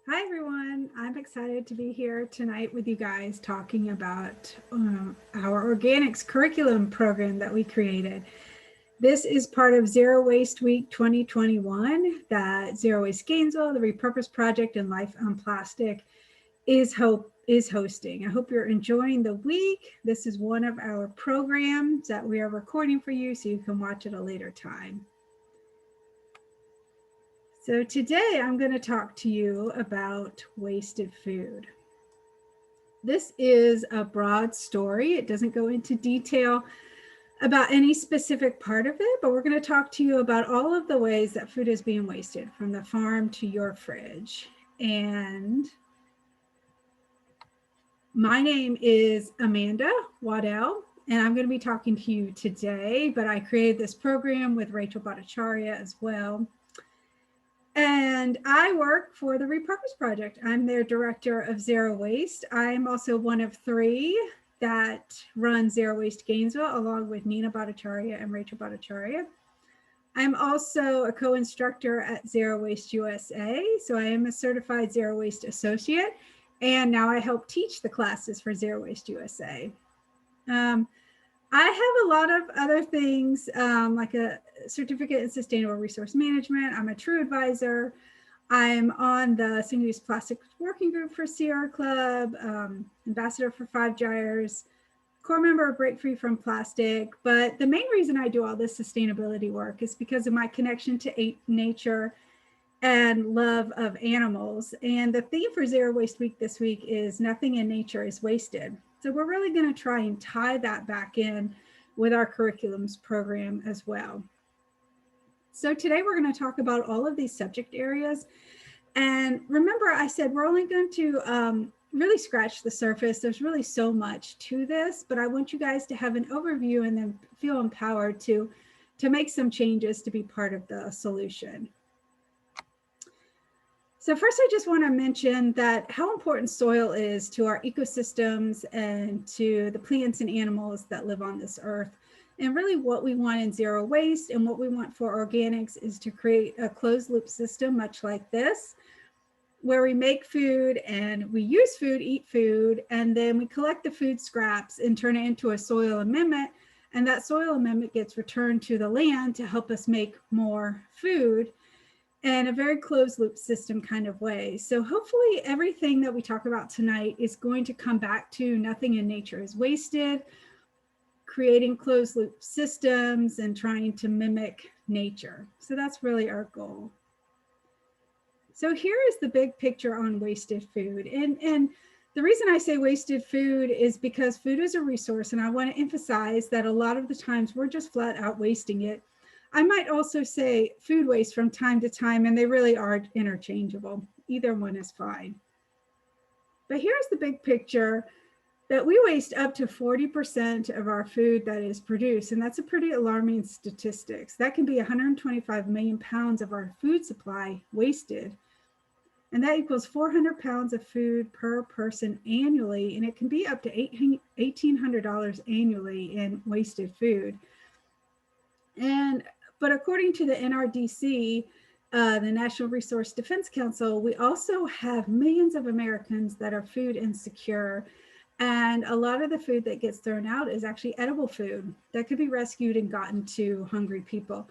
Hi, everyone. I'm excited to be here tonight with you guys talking about our organics curriculum program that we created. This is part of Zero Waste Week 2021 that Zero Waste Gainesville, the Repurpose Project, and Life on Plastic is hosting. I hope you're enjoying the week. This is one of our programs that we are recording for you so you can watch at a later time. So today I'm going to talk to you about wasted food. This is a broad story. It doesn't go into detail about any specific part of it, but we're going to talk to you about all of the ways that food is being wasted from the farm to your fridge. And my name is Amanda Waddell, and I'm going to be talking to you today, but I created this program with Rachel Bhattacharya as well. And I work for the Repurpose Project. I'm their director of Zero Waste. I'm also one of three that run Zero Waste Gainesville, along with Nina Bhattacharya and Rachel Bhattacharya. I'm also a co-instructor at Zero Waste USA, so I am a certified Zero Waste associate, and now I help teach the classes for Zero Waste USA. I have a lot of other things, like a certificate in sustainable resource management. I'm a true advisor. I'm on the single-use plastics working group for Sierra Club, ambassador for Five Gyres, core member of Break Free from Plastic. But the main reason I do all this sustainability work is because of my connection to nature and love of animals. And the theme for Zero Waste Week this week is nothing in nature is wasted. So we're really going to try and tie that back in with our curriculums program as well. So today we're going to talk about all of these subject areas. And remember, I said we're only going to really scratch the surface. There's really so much to this, but I want you guys to have an overview and then feel empowered to make some changes to be part of the solution. So first, I just want to mention that how important soil is to our ecosystems and to the plants and animals that live on this earth. And really what we want in zero waste and what we want for organics is to create a closed loop system, much like this, where we make food and we use food, eat food, and then we collect the food scraps and turn it into a soil amendment. And that soil amendment gets returned to the land to help us make more food. And a very closed loop system kind of way. So hopefully everything that we talk about tonight is going to come back to nothing in nature is wasted, creating closed loop systems and trying to mimic nature. So that's really our goal. So here is the big picture on wasted food. And the reason I say wasted food is because food is a resource, and I want to emphasize that a lot of the times we're just flat out wasting it. I might also say food waste from time to time, and they really are interchangeable. Either one is fine. But here's the big picture, that we waste up to 40% of our food that is produced, and that's a pretty alarming statistics. That can be 125 million pounds of our food supply wasted. And that equals 400 pounds of food per person annually, and it can be up to $1,800 annually in wasted food. But according to the NRDC, the National Resource Defense Council, we also have millions of Americans that are food insecure. And a lot of the food that gets thrown out is actually edible food that could be rescued and gotten to hungry people.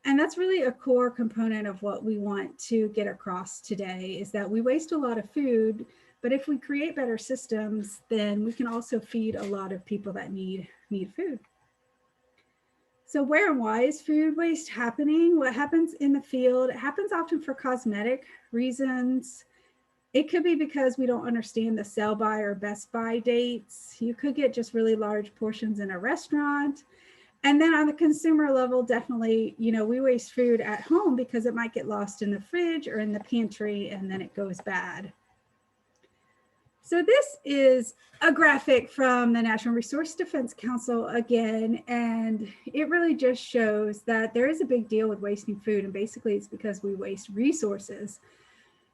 And that's really a core component of what we want to get across today, is that we waste a lot of food, but if we create better systems, then we can also feed a lot of people that need food. So where and why is food waste happening? What happens in the field? It happens often for cosmetic reasons. It could be because we don't understand the sell by or best by dates. You could get just really large portions in a restaurant. And then on the consumer level, definitely, we waste food at home because it might get lost in the fridge or in the pantry and then it goes bad. So this is a graphic from the National Resource Defense Council again, and it really just shows that there is a big deal with wasting food, and basically it's because we waste resources.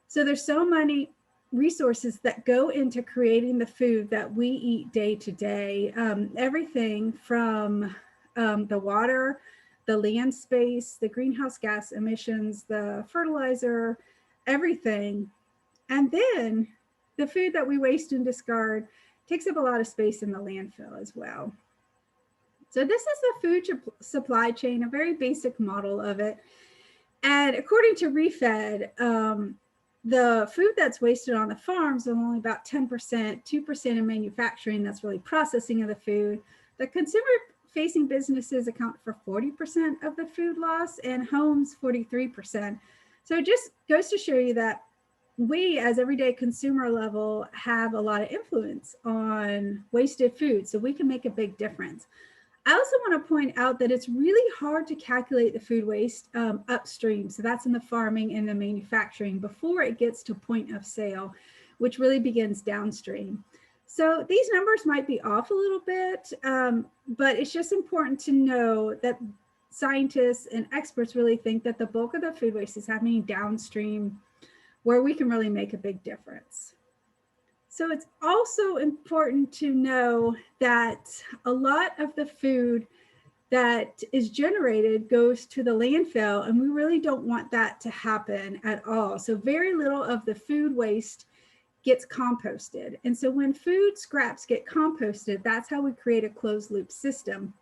So there's so many resources that go into creating the food that we eat day to day. Everything from the water, the land space, the greenhouse gas emissions, the fertilizer, everything And then the food that we waste and discard takes up a lot of space in the landfill as well. So this is the food supply chain, a very basic model of it. And according to ReFed, the food that's wasted on the farms is only about 10%, 2% in manufacturing, that's really processing of the food. The consumer-facing businesses account for 40% of the food loss, and homes 43%. So it just goes to show you that we, as everyday consumer level, have a lot of influence on wasted food, so we can make a big difference. I also want to point out that it's really hard to calculate the food waste upstream. So that's in the farming and the manufacturing before it gets to point of sale, which really begins downstream. So these numbers might be off a little bit, but it's just important to know that scientists and experts really think that the bulk of the food waste is happening downstream, where we can really make a big difference. So it's also important to know that a lot of the food that is generated goes to the landfill, and we really don't want that to happen at all. So very little of the food waste gets composted. And so when food scraps get composted, that's how we create a closed loop system.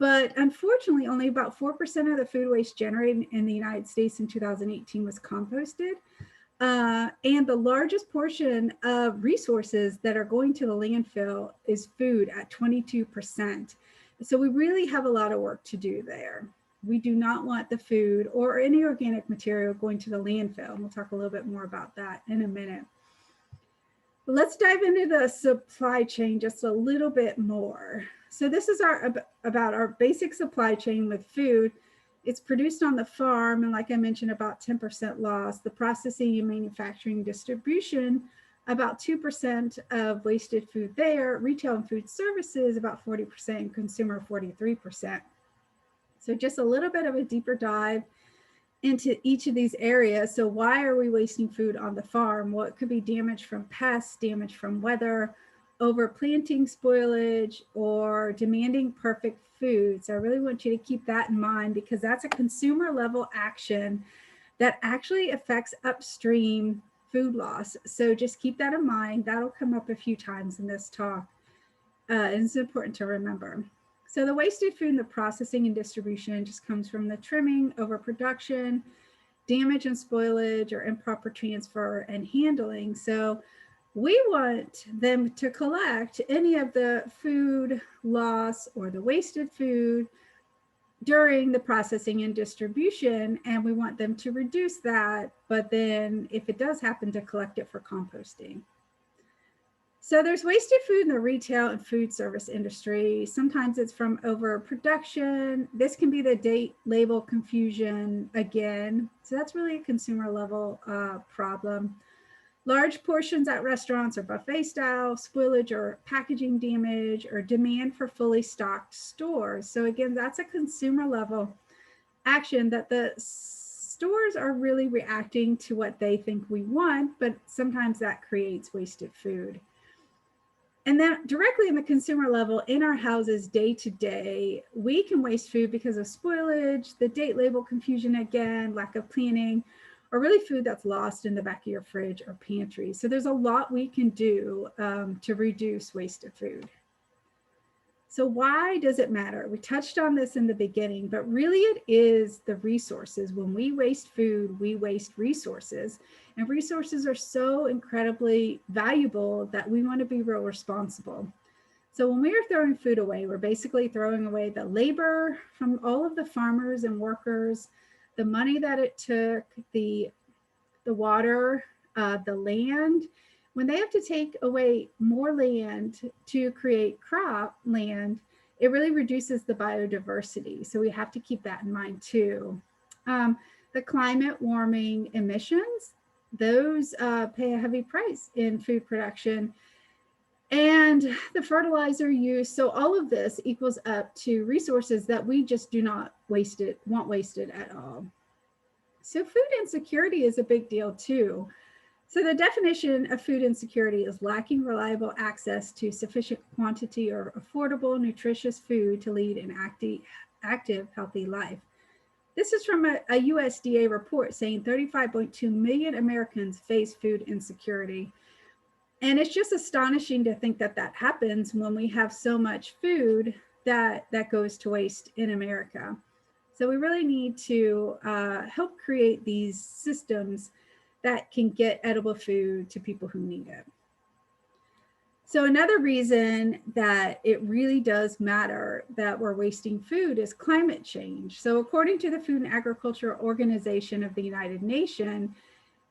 But unfortunately, only about 4% of the food waste generated in the United States in 2018 was composted. And the largest portion of resources that are going to the landfill is food at 22%. So we really have a lot of work to do there. We do not want the food or any organic material going to the landfill. And we'll talk a little bit more about that in a minute. But let's dive into the supply chain just a little bit more. So this is about our basic supply chain with food. It's produced on the farm, and like I mentioned, about 10% loss. The processing and manufacturing distribution, about 2% of wasted food there. Retail and food services, about 40%, and consumer 43%. So just a little bit of a deeper dive into each of these areas. So why are we wasting food on the farm? Well, it could be damage from pests, damage from weather, overplanting, spoilage, or demanding perfect food. So I really want you to keep that in mind, because that's a consumer level action that actually affects upstream food loss. So just keep that in mind. That'll come up a few times in this talk. And it's important to remember. So the wasted food in the processing and distribution just comes from the trimming, overproduction, damage and spoilage, or improper transfer and handling. So we want them to collect any of the food loss or the wasted food during the processing and distribution, and we want them to reduce that, but then if it does happen, to collect it for composting. So there's wasted food in the retail and food service industry. Sometimes it's from overproduction. This can be the date label confusion again. So that's really a consumer level problem. Large portions at restaurants or buffet style, spoilage or packaging damage, or demand for fully stocked stores. So again, that's a consumer level action that the stores are really reacting to what they think we want, but sometimes that creates wasted food. And then directly in the consumer level, in our houses day to day, we can waste food because of spoilage, the date label confusion again, lack of planning, or really food that's lost in the back of your fridge or pantry. So there's a lot we can do to reduce wasted food. So why does it matter? We touched on this in the beginning, but really it is the resources. When we waste food, we waste resources. And resources are so incredibly valuable that we want to be real responsible. So when we are throwing food away, we're basically throwing away the labor from all of the farmers and workers, the money that it took, the water, the land. When they have to take away more land to create crop land, it really reduces the biodiversity. So we have to keep that in mind too. The climate warming emissions, those pay a heavy price in food production. And the fertilizer use, so all of this equals up to resources that we just do not want wasted at all. So food insecurity is a big deal too. So the definition of food insecurity is lacking reliable access to sufficient quantity or affordable, nutritious food to lead an active, healthy life. This is from a USDA report saying 35.2 million Americans face food insecurity. And it's just astonishing to think that that happens when we have so much food that goes to waste in America. So we really need to help create these systems that can get edible food to people who need it. So another reason that it really does matter that we're wasting food is climate change. So according to the Food and Agriculture Organization of the United Nations,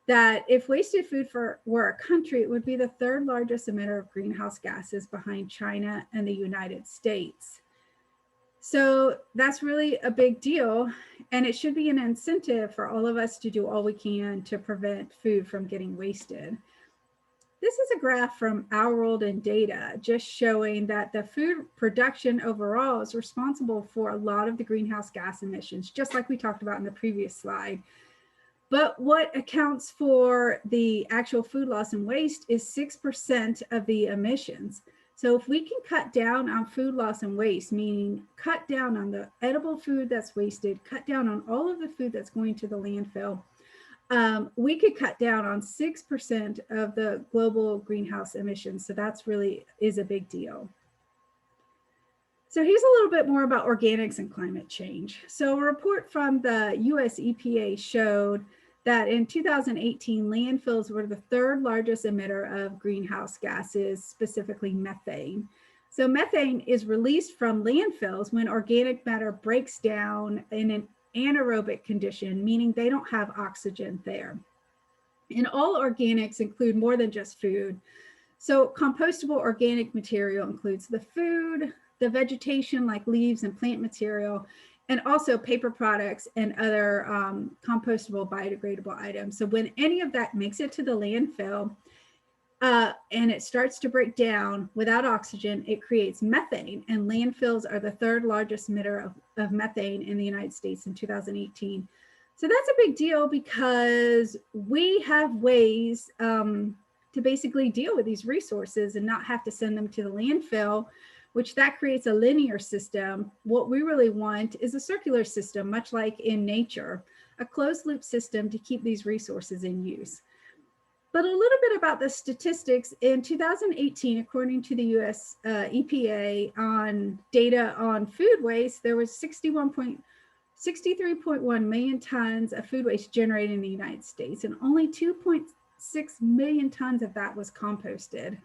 that if wasted food were a country, it would be the third largest emitter of greenhouse gases behind China and the United States. So that's really a big deal, and it should be an incentive for all of us to do all we can to prevent food from getting wasted. This is a graph from Our World in Data, just showing that the food production overall is responsible for a lot of the greenhouse gas emissions, just like we talked about in the previous slide. But what accounts for the actual food loss and waste is 6% of the emissions. So if we can cut down on food loss and waste, meaning cut down on the edible food that's wasted, cut down on all of the food that's going to the landfill, we could cut down on 6% of the global greenhouse emissions. So that's really is a big deal. So here's a little bit more about organics and climate change. So a report from the US EPA showed that in 2018, landfills were the third largest emitter of greenhouse gases, specifically methane. So methane is released from landfills when organic matter breaks down in an anaerobic condition, meaning they don't have oxygen there. And all organics include more than just food. So compostable organic material includes the food, the vegetation like leaves and plant material, and also paper products and other compostable biodegradable items. So when any of that makes it to the landfill and it starts to break down without oxygen, it creates methane, and landfills are the third largest emitter of methane in the United States in 2018. So that's a big deal because we have ways to basically deal with these resources and not have to send them to the landfill, which that creates a linear system. What we really want is a circular system, much like in nature, a closed loop system to keep these resources in use. But a little bit about the statistics. In 2018, according to the US EPA on data on food waste, there was 63.1 million tons of food waste generated in the United States, and only 2.6 million tons of that was composted.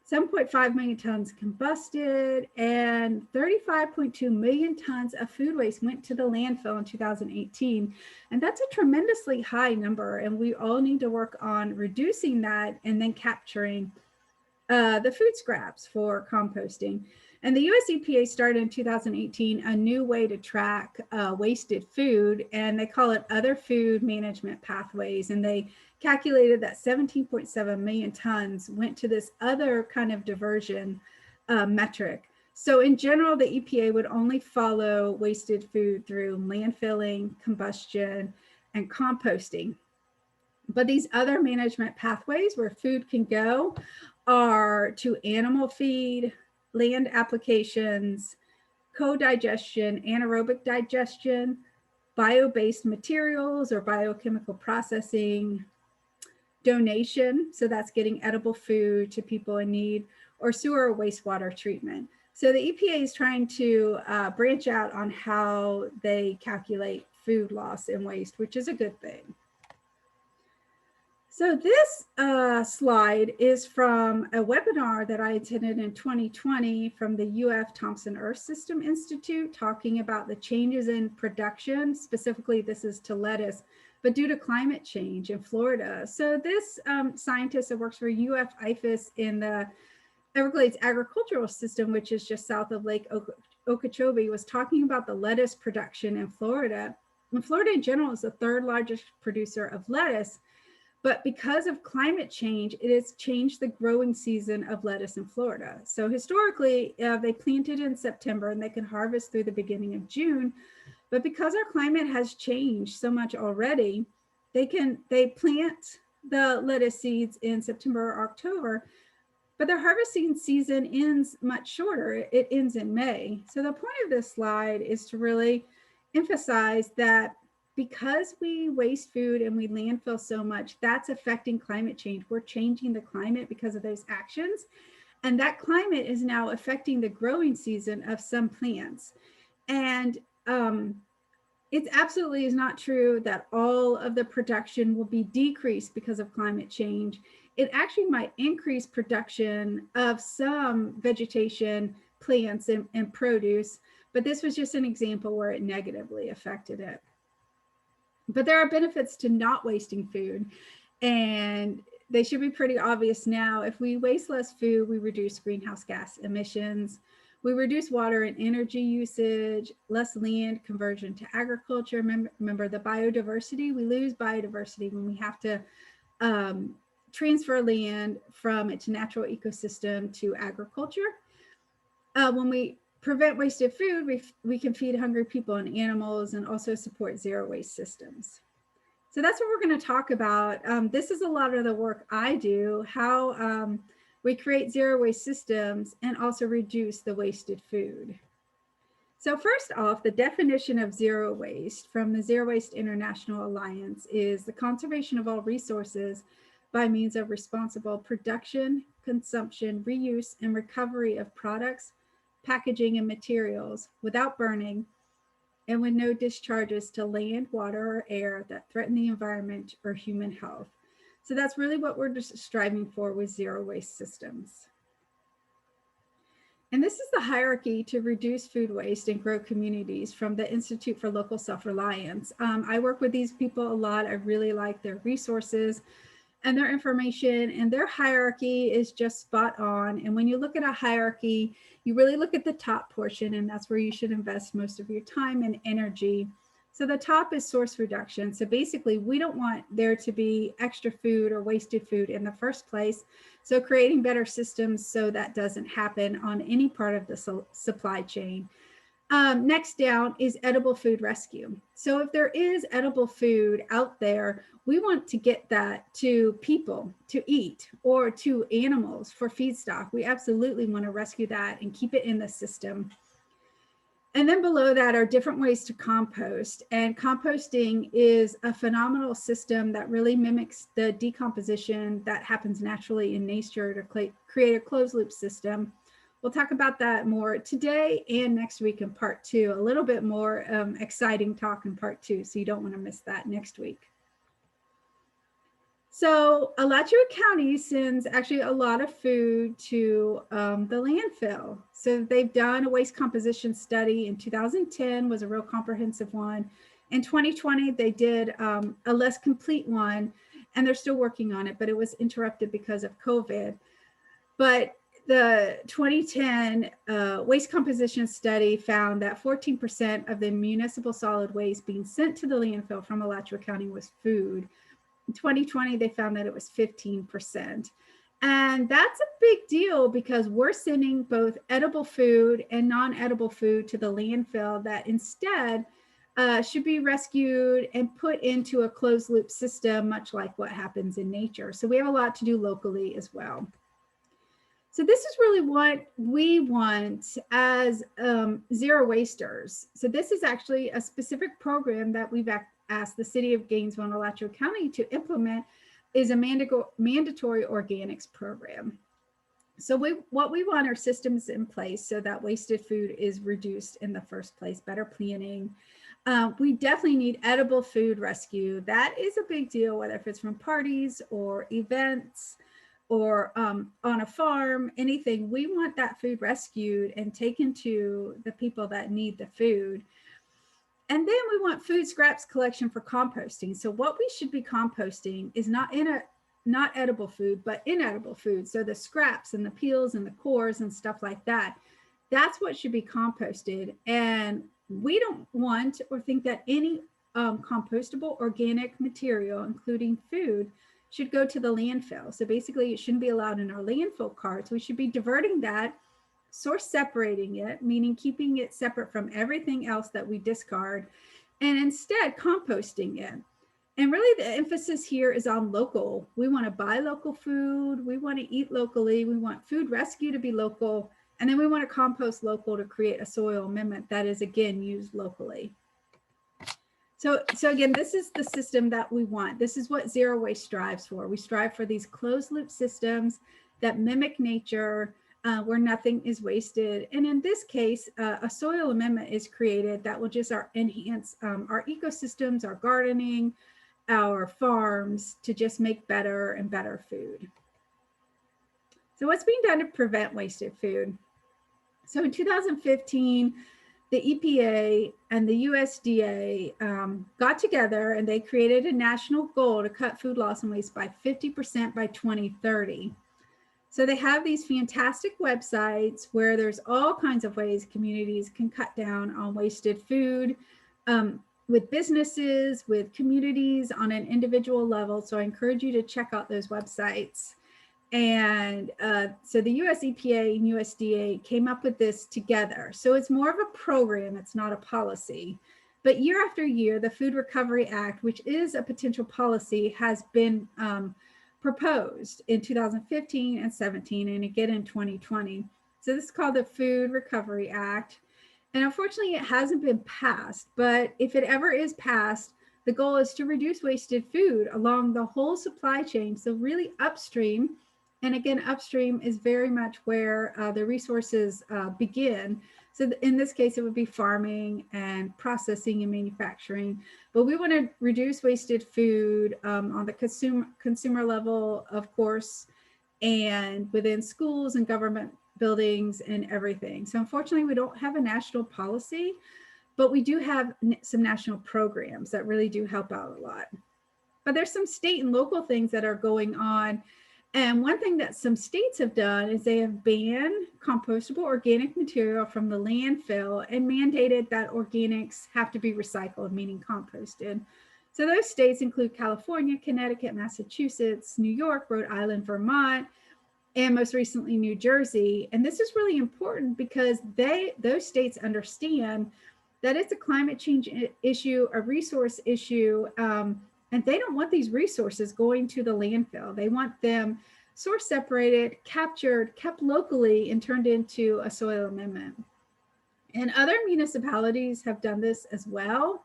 7.5 million tons combusted, and 35.2 million tons of food waste went to the landfill in 2018. And that's a tremendously high number, and we all need to work on reducing that and then capturing the food scraps for composting. And the US EPA started in 2018 a new way to track wasted food, and they call it Other Food Management Pathways. And they calculated that 17.7 million tons went to this other kind of diversion metric. So in general, the EPA would only follow wasted food through landfilling, combustion, and composting. But these other management pathways where food can go are to animal feed, land applications, co-digestion, anaerobic digestion, bio-based materials or biochemical processing, donation, so that's getting edible food to people in need, or sewer or wastewater treatment. So the EPA is trying to branch out on how they calculate food loss and waste, which is a good thing. So this slide is from a webinar that I attended in 2020 from the UF Thomson Earth System Institute, talking about the changes in production. Specifically, this is to lettuce, but due to climate change in Florida. So this scientist that works for UF IFAS in the Everglades agricultural system, which is just south of Lake Okeechobee, was talking about the lettuce production in Florida. And Florida in general is the third largest producer of lettuce, but because of climate change, it has changed the growing season of lettuce in Florida. So historically, they planted in September and they can harvest through the beginning of June. But because our climate has changed so much already, they plant the lettuce seeds in September or October, but their harvesting season ends much shorter. It ends in May. So the point of this slide is to really emphasize that because we waste food and we landfill so much, that's affecting climate change. We're changing the climate because of those actions. And that climate is now affecting the growing season of some plants. And it absolutely is not true that all of the production will be decreased because of climate change. It actually might increase production of some vegetation, plants, and produce. But this was just an example where it negatively affected it. But there are benefits to not wasting food, and they should be pretty obvious now. If we waste less food, we reduce greenhouse gas emissions, we reduce water and energy usage, less land conversion to agriculture. Remember the biodiversity, we lose biodiversity when we have to transfer land from its natural ecosystem to agriculture. When we prevent wasted food, we can feed hungry people and animals and also support zero waste systems. So that's what we're going to talk about. This is a lot of the work I do, how we create zero waste systems and also reduce the wasted food. So first off, the definition of zero waste from the Zero Waste International Alliance is the conservation of all resources by means of responsible production, consumption, reuse, and recovery of products, packaging, and materials without burning, and with no discharges to land, water, or air that threaten the environment or human health. So that's really what we're just striving for with zero waste systems. And this is the hierarchy to reduce food waste and grow communities from the Institute for Local Self-Reliance. I work with these people a lot. I really like their resources and their information, and their hierarchy is just spot on. And when you look at a hierarchy, you really look at the top portion, and that's where you should invest most of your time and energy. So the top is source reduction. So basically, we don't want there to be extra food or wasted food in the first place. So creating better systems so that doesn't happen on any part of the supply chain. Next down is edible food rescue. So if there is edible food out there, we want to get that to people to eat or to animals for feedstock. We absolutely want to rescue that and keep it in the system. And then below that are different ways to compost. And composting is a phenomenal system that really mimics the decomposition that happens naturally in nature to create a closed loop system. We'll talk about that more today and next week in part 2, a little bit more exciting talk in part 2. So you don't want to miss that next week. So Alachua County sends actually a lot of food to the landfill. So they've done a waste composition study in 2010, was a real comprehensive one. In 2020, they did a less complete one, and they're still working on it, but it was interrupted because of COVID. But the 2010 waste composition study found that 14% of the municipal solid waste being sent to the landfill from Alachua County was food. In 2020, they found that it was 15%. And that's a big deal because we're sending both edible food and non-edible food to the landfill that instead should be rescued and put into a closed loop system, much like what happens in nature. So we have a lot to do locally as well. So this is really what we want as zero wasters. So this is actually a specific program that we've asked the city of Gainesville and Alachua County to implement, is a mandatory organics program. So what we want are systems in place so that wasted food is reduced in the first place, better planning. We definitely need edible food rescue. That is a big deal, whether if it's from parties or events or on a farm, anything. We want that food rescued and taken to the people that need the food. And then we want food scraps collection for composting. So what we should be composting is not edible food, but inedible food. So the scraps and the peels and the cores and stuff like that, that's what should be composted. And we don't want or think that any compostable organic material, including food, should go to the landfill. So basically it shouldn't be allowed in our landfill carts. We should be diverting that, source separating it, meaning keeping it separate from everything else that we discard, and instead composting it. And really the emphasis here is on local. We want to buy local food. We want to eat locally. We want food rescue to be local. And then we want to compost local to create a soil amendment that is, again, used locally. So again, this is the system that we want. This is what zero waste strives for. We strive for these closed loop systems that mimic nature, where nothing is wasted. And in this case, a soil amendment is created that will just enhance our ecosystems, our gardening, our farms, to just make better and better food. So what's being done to prevent wasted food? So in 2015, the EPA and the USDA got together and they created a national goal to cut food loss and waste by 50% by 2030. So they have these fantastic websites where there's all kinds of ways communities can cut down on wasted food, with businesses, with communities, on an individual level. So I encourage you to check out those websites. And so the US EPA and USDA came up with this together. So it's more of a program, it's not a policy. But year after year, the Food Recovery Act, which is a potential policy, has been proposed in 2015 and 17, and again in 2020. So this is called the Food Recovery Act. And unfortunately, it hasn't been passed. But if it ever is passed, the goal is to reduce wasted food along the whole supply chain. So really upstream. And again, upstream is very much where the resources begin. So in this case, it would be farming and processing and manufacturing. But we want to reduce wasted food on the consumer level, of course, and within schools and government buildings and everything. So unfortunately, we don't have a national policy, but we do have some national programs that really do help out a lot. But there's some state and local things that are going on. And one thing that some states have done is they have banned compostable organic material from the landfill and mandated that organics have to be recycled, meaning composted. So those states include California, Connecticut, Massachusetts, New York, Rhode Island, Vermont, and most recently New Jersey. And this is really important because those states understand that it's a climate change issue, a resource issue, and they don't want these resources going to the landfill. They want them source separated, captured, kept locally, and turned into a soil amendment. And other municipalities have done this as well,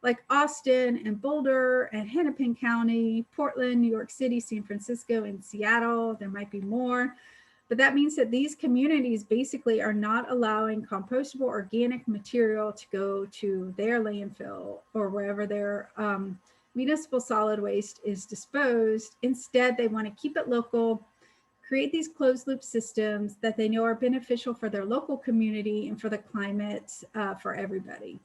like Austin and Boulder and Hennepin County, Portland, New York City, San Francisco, and Seattle. There might be more. But that means that these communities basically are not allowing compostable organic material to go to their landfill or wherever their municipal solid waste is disposed. Instead, they want to keep it local, create these closed loop systems that they know are beneficial for their local community and for the climate, for everybody.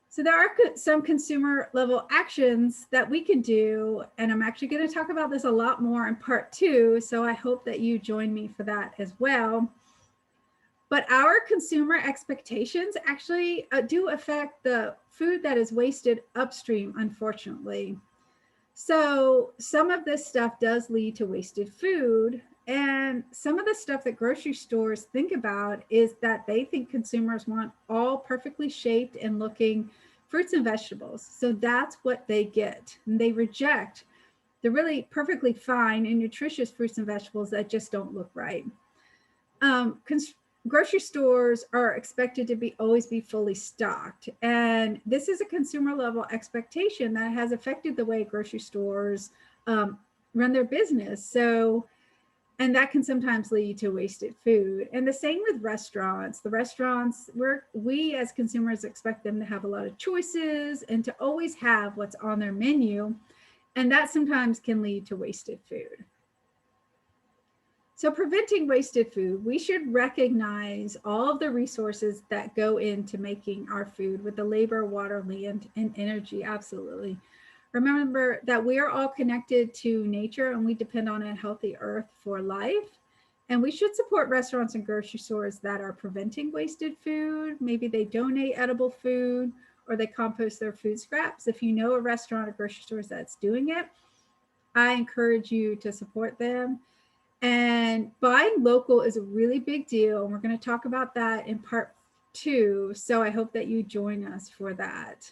So there are some consumer level actions that we can do, and I'm actually going to talk about this a lot more in part 2, so I hope that you join me for that as well. But our consumer expectations actually do affect the food that is wasted upstream, unfortunately. So some of this stuff does lead to wasted food. And some of the stuff that grocery stores think about is that they think consumers want all perfectly shaped and looking fruits and vegetables. So that's what they get. And they reject the really perfectly fine and nutritious fruits and vegetables that just don't look right. Grocery stores are expected to always be fully stocked. And this is a consumer level expectation that has affected the way grocery stores run their business. So, and that can sometimes lead to wasted food. And the same with restaurants. The restaurants, we as consumers expect them to have a lot of choices and to always have what's on their menu. And that sometimes can lead to wasted food. So preventing wasted food, we should recognize all of the resources that go into making our food with the labor, water, land, and energy, absolutely. Remember that we are all connected to nature and we depend on a healthy earth for life. And we should support restaurants and grocery stores that are preventing wasted food. Maybe they donate edible food or they compost their food scraps. If you know a restaurant or grocery store that's doing it, I encourage you to support them. And buying local is a really big deal. And we're going to talk about that in part 2. So I hope that you join us for that.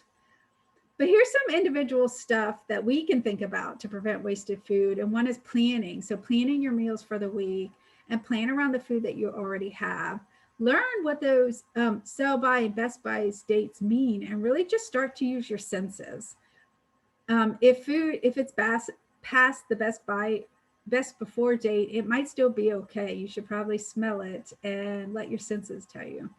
But here's some individual stuff that we can think about to prevent wasted food. And one is planning. So planning your meals for the week and plan around the food that you already have. learn what those sell by and best buys dates mean, and really just start to use your senses. If it's past the best before date, it might still be okay. You should probably smell it and let your senses tell you.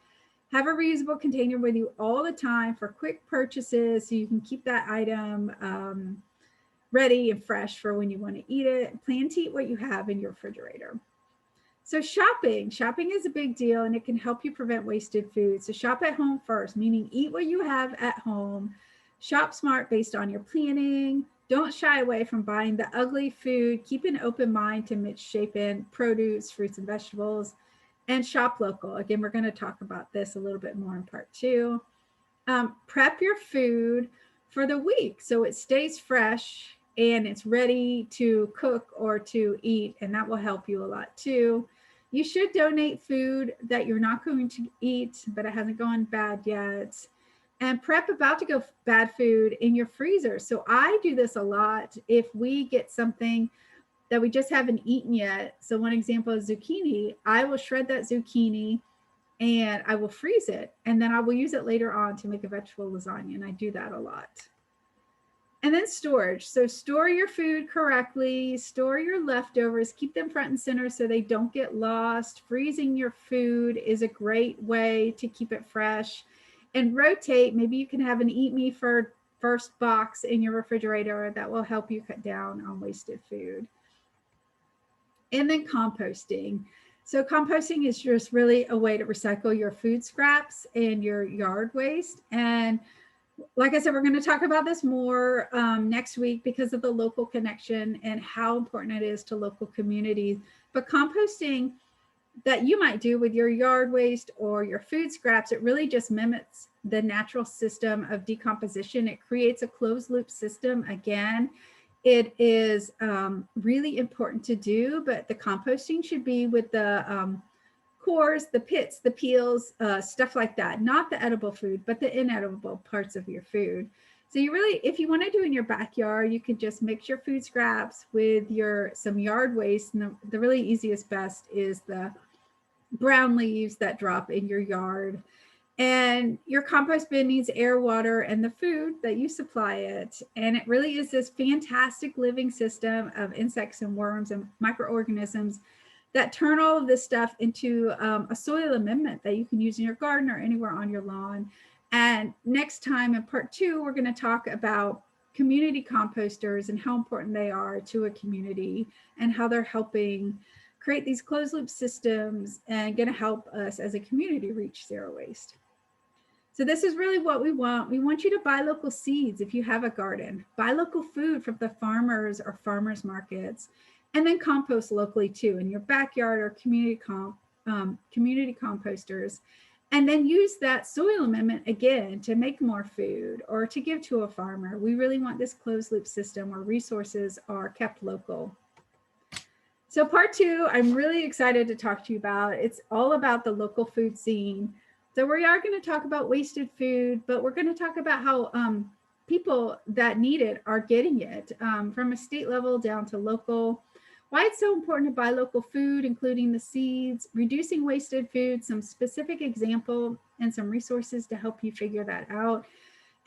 Have a reusable container with you all the time for quick purchases so you can keep that item ready and fresh for when you want to eat it. Plan to eat what you have in your refrigerator. So shopping is a big deal, and it can help you prevent wasted food. So shop at home first, meaning eat what you have at home. Shop smart based on your planning. Don't shy away from buying the ugly food. Keep an open mind to misshapen produce, fruits, and vegetables. And shop local. Again, we're going to talk about this a little bit more in part 2. Prep your food for the week so it stays fresh and it's ready to cook or to eat, and that will help you a lot too. You should donate food that you're not going to eat, but it hasn't gone bad yet. And prep about to go bad food in your freezer. So I do this a lot if we get something that we just haven't eaten yet. So one example is zucchini. I will shred that zucchini and I will freeze it, and then I will use it later on to make a vegetable lasagna, and I do that a lot. And then storage. So store your food correctly, store your leftovers, keep them front and center so they don't get lost. Freezing your food is a great way to keep it fresh. And rotate. Maybe you can have an Eat Me first box in your refrigerator. That will help you cut down on wasted food. And then composting. So composting is just really a way to recycle your food scraps and your yard waste. And like I said, we're going to talk about this more next week because of the local connection and how important it is to local communities. But composting that you might do with your yard waste or your food scraps, it really just mimics the natural system of decomposition. It creates a closed loop system. Again, it is really important to do, but the composting should be with the cores, the pits, the peels, stuff like that. Not the edible food, but the inedible parts of your food. So you really, if you want to do in your backyard, you could just mix your food scraps with some yard waste. And the really easiest best is the brown leaves that drop in your yard. And your compost bin needs air, water, and the food that you supply it. And it really is this fantastic living system of insects and worms and microorganisms that turn all of this stuff into a soil amendment that you can use in your garden or anywhere on your lawn. And next time in part 2, we're going to talk about community composters and how important they are to a community and how they're helping create these closed loop systems and going to help us as a community reach zero waste. So this is really what we want. We want you to buy local seeds if you have a garden. Buy local food from the farmers or farmers markets, and then compost locally too in your backyard or community composters. And then use that soil amendment again to make more food or to give to a farmer. We really want this closed loop system where resources are kept local. So part 2, I'm really excited to talk to you about. It's all about the local food scene. So we are going to talk about wasted food, but we're going to talk about how people that need it are getting it from a state level down to local. Why it's so important to buy local food, including the seeds, reducing wasted food, some specific example and some resources to help you figure that out,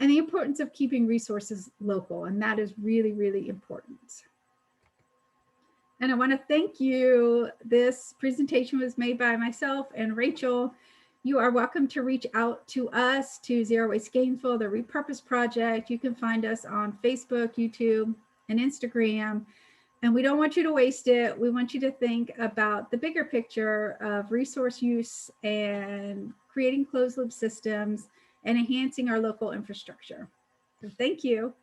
and the importance of keeping resources local. And that is really, really important. And I want to thank you. This presentation was made by myself and Rachel. You are welcome to reach out to us, to Zero Waste Gainesville, the Repurpose Project. You can find us on Facebook, YouTube, and Instagram. And we don't want you to waste it. We want you to think about the bigger picture of resource use and creating closed loop systems and enhancing our local infrastructure. So thank you.